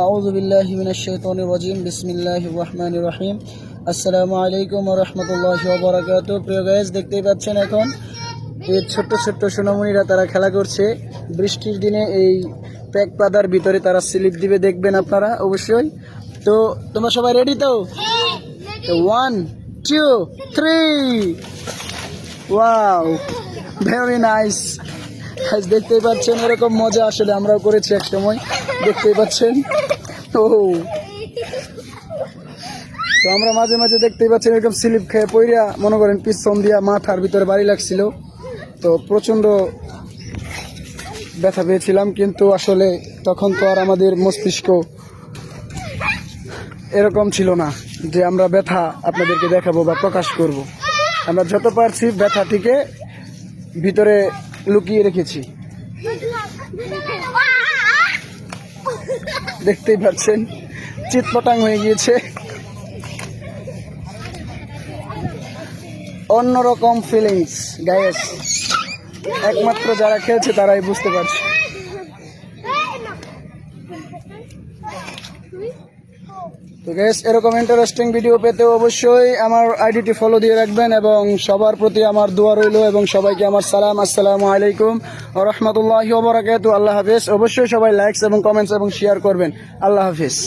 আউযু বিল্লাহি মিনাশ শাইতানির রাজিম। বিসমিল্লাহির রহমানির রহিম। আসসালামু আলাইকুম ওয়া রাহমাতুল্লাহি ওয়া বারাকাতুহু। প্রিয় গাইস, দেখতেই পাচ্ছেন এখন এই ছোট্ট ছোট্ট সোনামণিরা তারা খেলা করছে বৃষ্টির দিনে। এই প্যাক পাদার ভিতরে তারা স্লিপ দিবে, দেখবেন আপনারা অবশ্যই। তো তোমরা সবাই রেডি তো? 1 2 3। Wow, very nice. দেখতেই পাচ্ছেন এরকম মজা আসলে আমরাও করেছি এক সময়, দেখতেই পাচ্ছেন। তো আমরা মাঝে মাঝে দেখতেই পাচ্ছেন এরকম স্লিপ খেয়ে পইরা মনে করেন পিছন দিয়া মাথার ভিতরে বাড়ি লাগছিল। তো প্রচন্ড ব্যথা পেয়েছিলাম, কিন্তু আসলে তখন তো আর আমাদের মস্তিষ্ক এরকম ছিল না যে আমরা ব্যথা আপনাদেরকে দেখাবো বা প্রকাশ করব। আমরা যত পারছি ব্যথাটিকে ভিতরে লুকিয়ে রেখেছি। দেখতেই পাচ্ছেন চিৎপটাং হয়ে গিয়েছে। অন্যরকম ফিলিংস গাইস, একমাত্র যারা খেলছে তারাই বুঝতে পারছে। তো গাইস, এরকম ইন্টারেস্টিং ভিডিও পেতে অবশ্যই আমার আইডিটি ফলো দিয়ে রাখবেন, এবং সবার প্রতি আমার দোয়া রইল, এবং সবাইকে আমার সালাম। আসসালামু আলাইকুম ওয়া রাহমাতুল্লাহি ওয়া বারাকাতুহু। আল্লাহ হাফেজ। অবশ্যই সবাই লাইকস এবং কমেন্টস এবং শেয়ার করবেন। আল্লাহ হাফেজ।